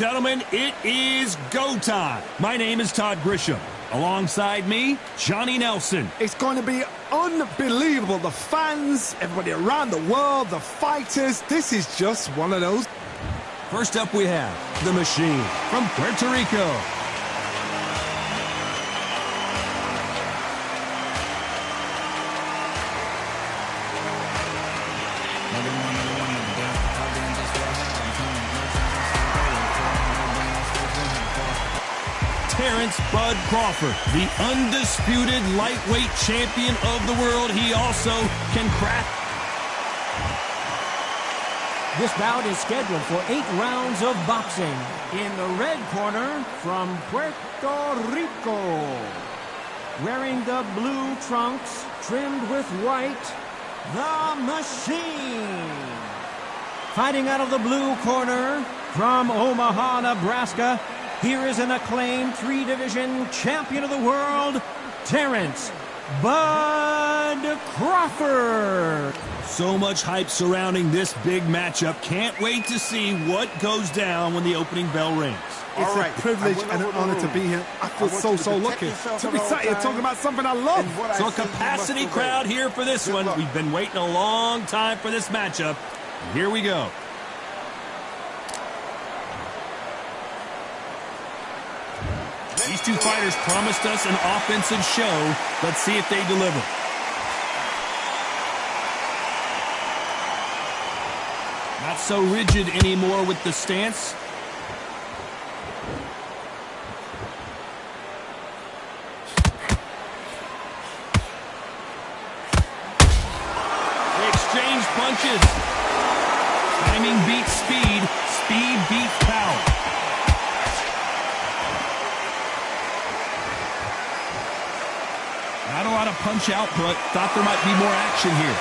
Gentlemen, it is go time. My name is Todd Grisham. Alongside me, Johnny Nelson. It's going to be unbelievable. The fans, everybody around the world, the fighters. This is just one of those. First up, we have the Machine from Puerto Rico. Bud Crawford, the undisputed lightweight champion of the world. He also can crack. This bout is scheduled for 8 rounds of boxing. In the red corner, from Puerto Rico, wearing the blue trunks trimmed with white, the Machine. Fighting out of the blue corner, from Omaha, Nebraska, here is an acclaimed 3-division champion of the world, Terrence Bud Crawford. So much hype surrounding this big matchup. Can't wait to see what goes down when the opening bell rings. It's a privilege and an honor to be here. I feel so lucky to be sat here talking about something I love. So a capacity crowd here for this one. We've been waiting a long time for this matchup. Here we go. These two fighters promised us an offensive show. Let's see if they deliver. Not so rigid anymore with the stance. They exchange punches. Timing beats speed. Speed beats power. Not a lot of punch output. Thought there might be more action here.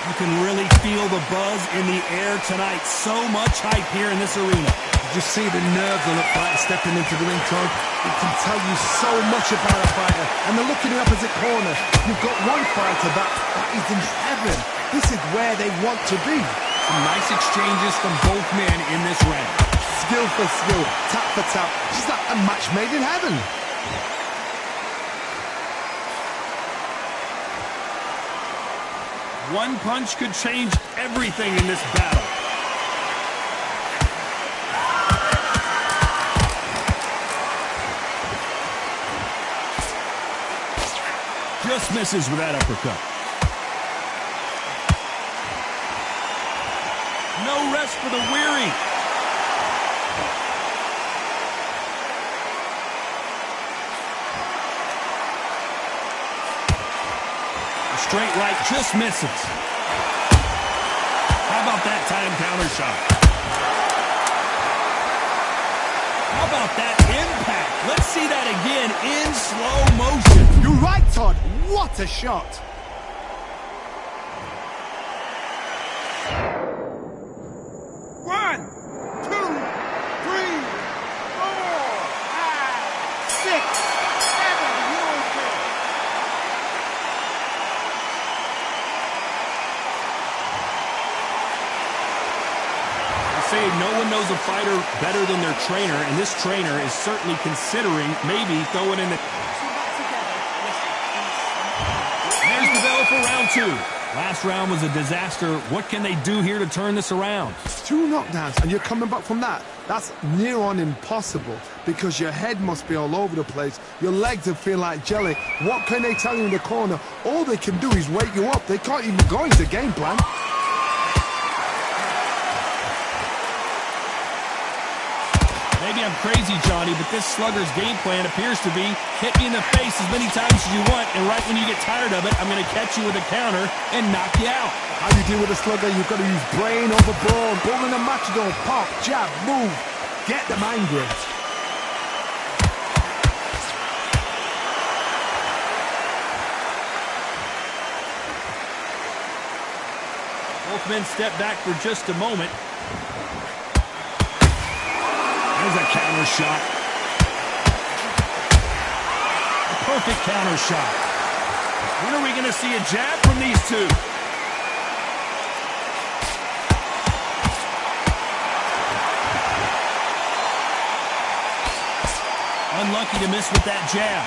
You can really feel the buzz in the air tonight. So much hype here in this arena. You just see the nerves on a fighter stepping into the ring, Todd. It can tell you so much about a fighter. And they're looking in the opposite corner. You've got one fighter that is in heaven. This is where they want to be. Some nice exchanges from both men in this round. Skill for skill, tap for tap. Just like a match made in heaven. One punch could change everything in this battle. Just misses with that uppercut. No rest for the weary. A straight right just misses. How about that time counter shot? How about that impact? Let's see that again in slow motion. You're right, Todd. What a shot. No one knows a fighter better than their trainer, and this trainer is certainly considering maybe throwing in the... There's the bell for round 2. Last round was a disaster. What can they do here to turn this around? 2 knockdowns, and you're coming back from that. That's near on impossible, because your head must be all over the place. Your legs will feel like jelly. What can they tell you in the corner? All they can do is wake you up. They can't even go into game plan. Maybe I'm crazy, Johnny, but this slugger's game plan appears to be hit me in the face as many times as you want, and right when you get tired of it, I'm going to catch you with a counter and knock you out. How you deal with a slugger? You've got to use brain over brawn. Ball in the match, don't pop, jab, move. Get them angry. Both men step back for just a moment. There's a counter shot. A perfect counter shot. to see a jab from these two. Unlucky to miss with that jab.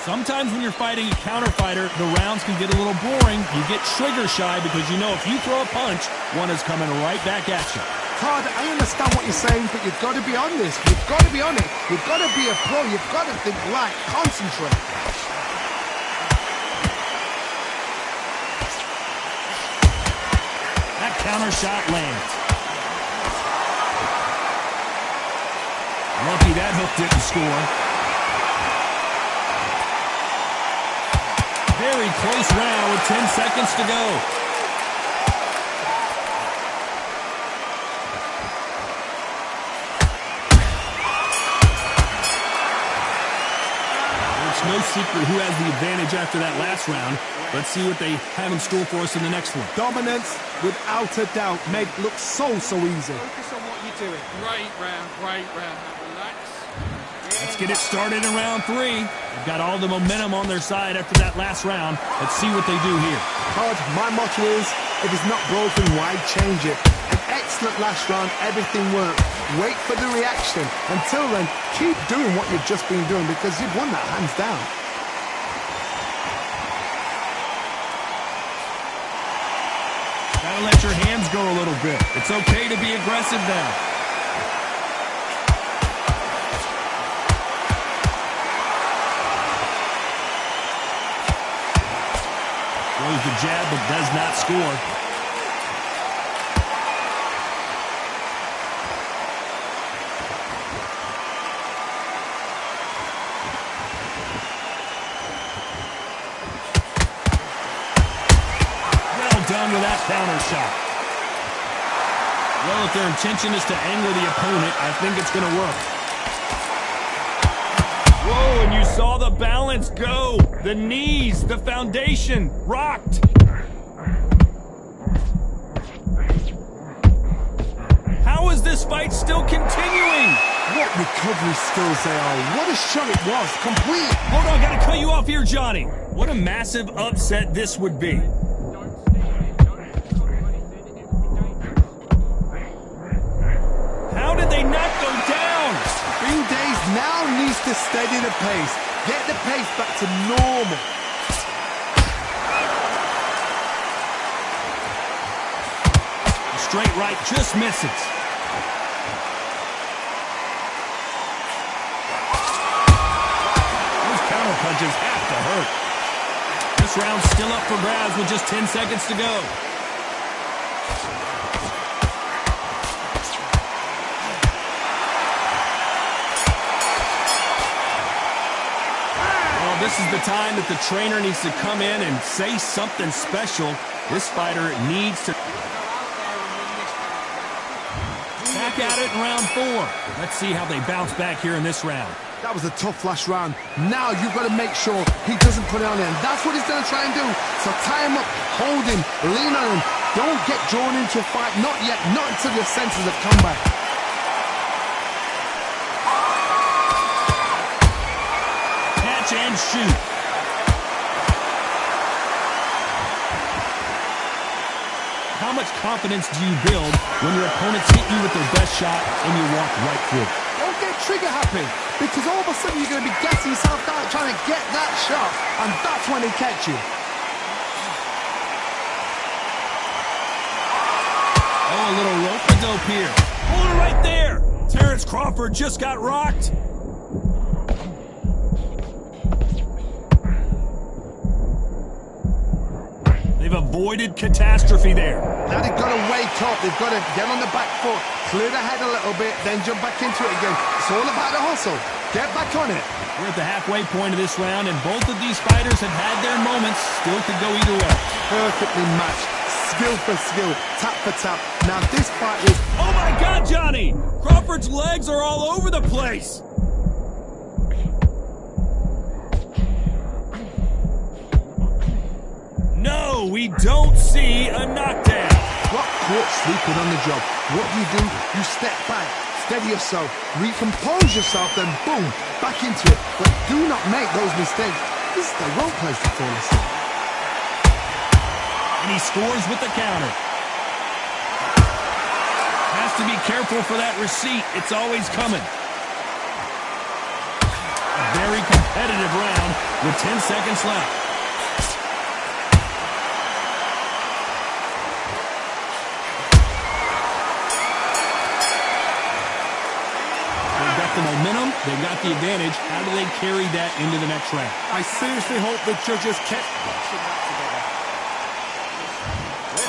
Sometimes when you're fighting a counter fighter, the rounds can get a little boring. You get trigger shy because you know if you throw a punch, one is coming right back at you. Todd, I understand what you're saying, but you've got to be on this. You've got to be on it. You've got to be a pro. You've got to think right. Concentrate. That counter shot lands. Lucky that hook didn't score. Very close round with 10 seconds to go. It's no secret who has the advantage after that last round. Let's see what they have in store for us in the next one. Dominance, without a doubt, made it look so easy. Focus on what you're doing. Great round, great round. Now relax. Let's get it started in round 3. They've got all the momentum on their side after that last round. Let's see what they do here. Todd, my motto is, if it's not broken, why change it? An excellent last round, everything worked. Wait for the reaction. Until then, keep doing what you've just been doing because you've won that hands down. Gotta let your hands go a little bit. It's okay to be aggressive now. Throws the jab but does not score. Done with that counter shot. Well, if their intention is to anger the opponent, I think it's going to work. Whoa, and you saw the balance go. The knees, the foundation, rocked. How is this fight still continuing? What recovery skills they are. What a shot it was. Complete. Hold on, got to cut you off here, Johnny. What a massive upset this would be. How did they not go down? Green Days now needs to steady the pace. Get the pace back to normal. The straight right just misses. Those counter punches have to hurt. This round's still up for grabs with just 10 seconds to go. This is the time that the trainer needs to come in and say something special. This fighter needs to back at it in round 4. Let's see how they bounce back here in this round. That was a tough last round. Now you've got to make sure he doesn't put it on him. That's what he's going to try and do. So tie him up, hold him, lean on him. Don't get drawn into a fight. Not yet. Not until your senses have come back. And shoot. How much confidence do you build when your opponents hit you with their best shot and you walk right through? Don't get trigger happy because all of a sudden you're going to be gassing yourself down trying to get that shot, and that's when they catch you. Oh, a little rope-a-dope here. Hold it right there. Zayas Crawford just got rocked. They've avoided catastrophe there. Now they've got to wake up. They've got to get on the back foot, clear the head a little bit, then jump back into it again. It's all about the hustle. Get back on it. We're at the halfway point of this round, and both of these fighters have had their moments. Still could go either way. Perfectly matched. Skill for skill. Tap for tap. Now this fight is... Oh my God, Johnny! Crawford's legs are all over the place. No, we don't see a knockdown. Got caught sleeping on the job. What do? You step back, steady yourself, recompose yourself, then boom, back into it. But do not make those mistakes. This is the wrong place to fall asleep. And he scores with the counter. Has to be careful for that receipt. It's always coming. A very competitive round with 10 seconds left. They've got the momentum. They've got the advantage. How do they carry that into the next round? I seriously hope the judges kept watching that together.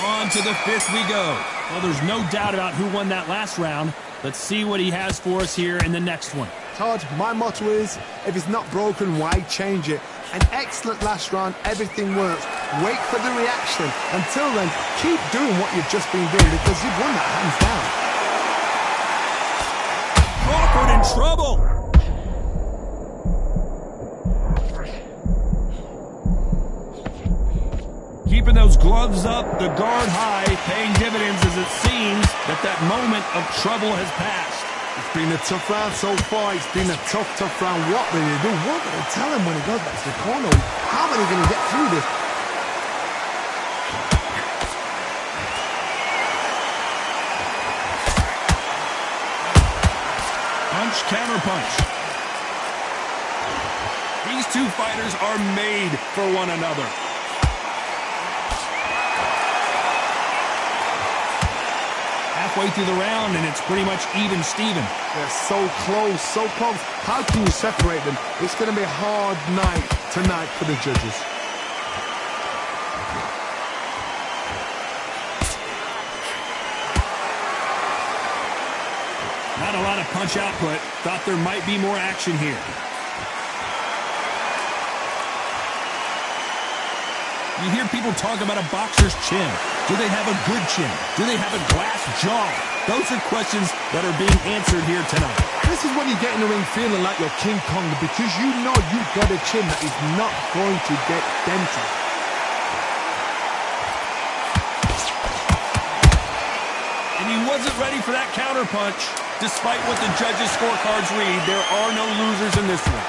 On to the fifth we go. Well, there's no doubt about who won that last round. Let's see what he has for us here in the next one. Todd, my motto is, if it's not broken, why change it? An excellent last round, everything works. Wait for the reaction. Until then, keep doing what you've just been doing because you've won that hands down. Crawford in trouble. Keeping those gloves up, the guard high, paying dividends as it seems that moment of trouble has passed. It's been a tough round so far. It's been a tough round. What will they do? What will they tell him when he goes back to the corner? How are they going to get through this? Punch, counter punch. These two fighters are made for one another. Halfway through the round, and it's pretty much even Steven. They're so close, so close. How can you separate them? It's going to be a hard night tonight for the judges. Not a lot of punch output. Thought there might be more action here. You hear people talk about a boxer's chin. Do they have a good chin? Do they have a glass jaw? Those are questions that are being answered here tonight. This is when you get in the ring feeling like you're King Kong because you know you've got a chin that is not going to get dented. And he wasn't ready for that counter punch. Despite what the judges' scorecards read, there are no losers in this one.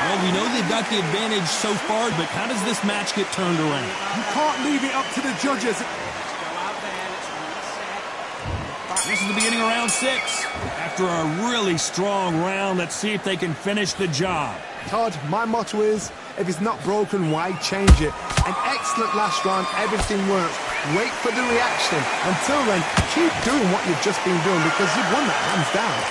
Well, we know they've got the advantage so far, but how does this match get turned around? You can't leave it up to the judges. This is the beginning of round 6. After a really strong round, let's see if they can finish the job. Todd, my motto is, if it's not broken, why change it? An excellent last round, everything works. Wait for the reaction. Until then, keep doing what you've just been doing because you've won that hands down.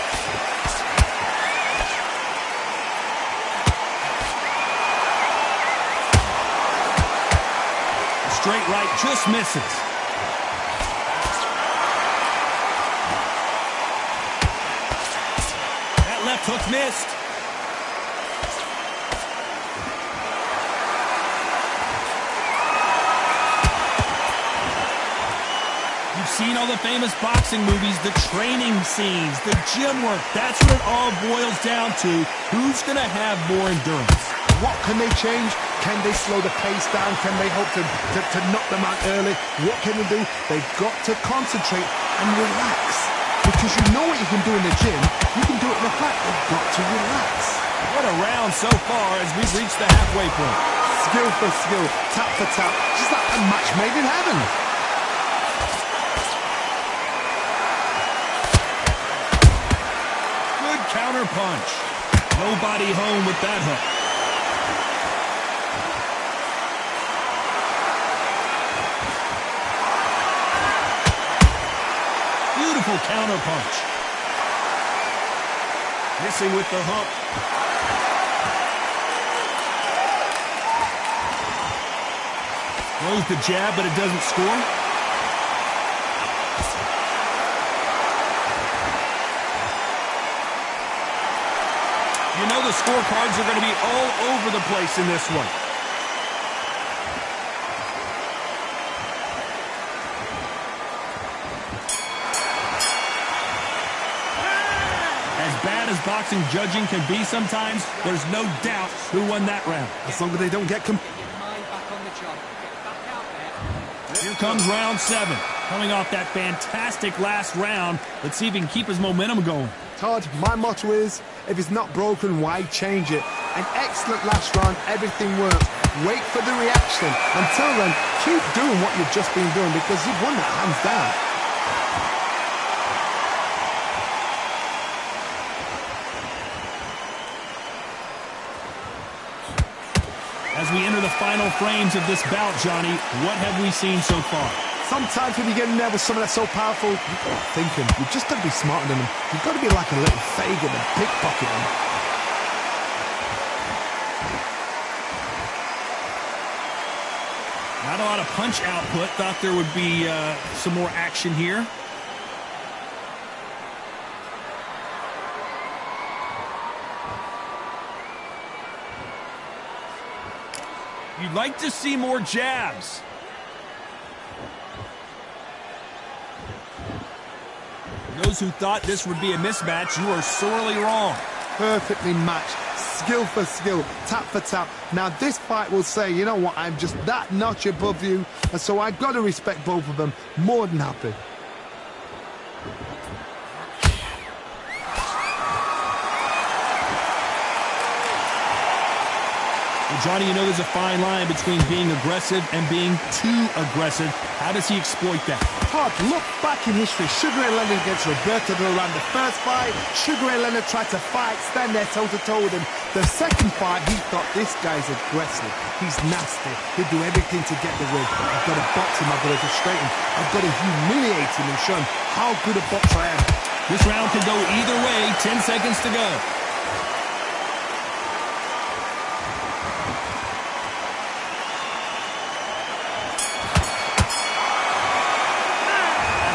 Straight right just misses. That left hook missed. You've seen all the famous boxing movies, the training scenes, the gym work. That's what it all boils down to. Who's going to have more endurance? What can they change? Can they slow the pace down? Can they hope to knock them out early? What can they do? They've got to concentrate and relax. Because you know what you can do in the gym, you can do it in the fight. They've got to relax. What a round so far as we've reached the halfway point. Skill for skill, tap for tap, just like a match made in heaven. Good counter punch. Nobody home with that hook. Beautiful counter punch. Missing with the hook. Throws the jab, but it doesn't score. You know the scorecards are going to be all over the place in this one. As bad as boxing judging can be sometimes, there's no doubt who won that round. As long as they don't get Here comes round 7. Coming off that fantastic last round, let's see if he can keep his momentum going. Todd, my motto is, if it's not broken, why change it? An excellent last round, everything works. Wait for the reaction. Until then, keep doing what you've just been doing because you've won that hands down. As we enter the final frames of this bout, Johnny, what have we seen so far? Sometimes when you get in there with someone that's so powerful, you've got to think him. You've just got to be smarter than him. You've got to be like a little Fagin and pickpocket him. Not a lot of punch output. Thought there would be some more action here. You'd like to see more jabs. Those who thought this would be a mismatch, you are sorely wrong. Perfectly matched, skill for skill, tap for tap. Now this fight will say, you know what, I'm just that notch above you, and so I've got to respect both of them. More than happy. Well, Johnny, you know there's a fine line between being aggressive and being too aggressive. How does he exploit that? Todd, look back in history. Sugar Ray Leonard against Roberto Duran. The first fight, Sugar Ray Leonard tried to fight, stand there toe-to-toe with him. The second fight, he thought, this guy's aggressive. He's nasty. He'll do everything to get the win. I've got to box him. I've got to frustrate him. I've got to humiliate him and show him how good a boxer I am. This round could go either way. 10 seconds to go.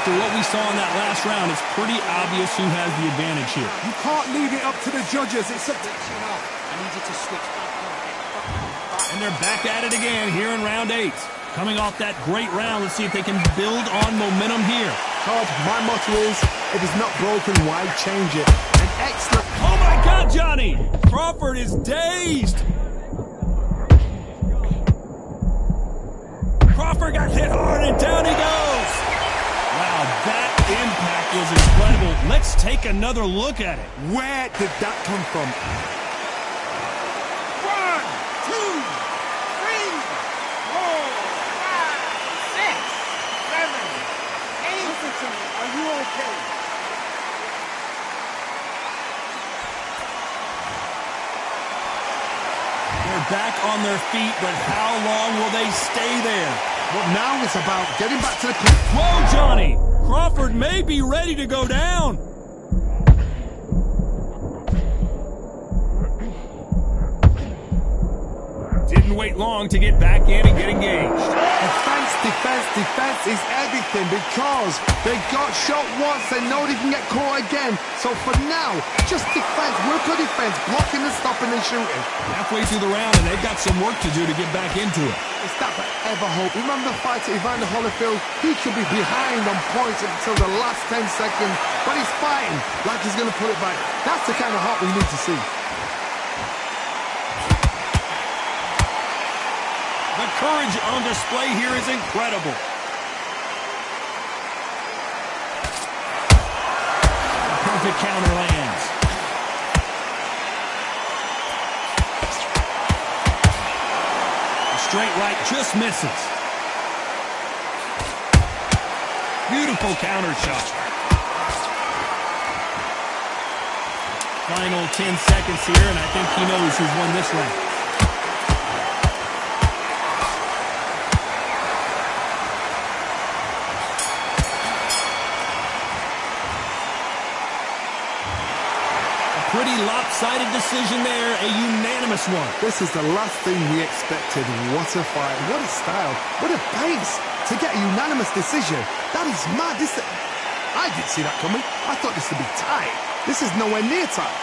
After what we saw in that last round, it's pretty obvious who has the advantage here. You can't leave it up to the judges. It's up to... I need you to switch back. And they're back at it again here in round 8. Coming off that great round, let's see if they can build on momentum here. Todd, my motto is, if it's not broken, why change it? An excellent... Oh my God, Johnny! Crawford is dazed! Crawford got hit hard and down he goes! Wow, that impact was incredible. Let's take another look at it. Where did that come from? 1, 2, 3, 4, 5, 6, 7, 8. Listen to me. Are you okay? They're back on their feet, but how long will they stay there? Well, now it's about getting back to the clip. Whoa, Johnny! Crawford may be ready to go down. Didn't wait long to get back in and get engaged. Defense, defense, defense is everything because they got shot once, they know they can get caught again. So for now, just defense, work on defense, blocking and stopping and shooting. Halfway through the round, and they've got some work to do to get back into it. It's that forever hope. Remember the fight to Evander Holyfield? He could be behind on points until the last 10 seconds, but he's fighting like he's going to put it back. That's the kind of heart we need to see. The courage on display here is incredible. Perfect counter lands. The straight right just misses. Beautiful counter shot. Final 10 seconds here, and I think he knows who's won this round. Pretty lopsided decision there, a unanimous one. This is the last thing we expected. What a fight, what a style, what a pace to get a unanimous decision. That is mad. I didn't see that coming. I thought this would be tight. This is nowhere near tight.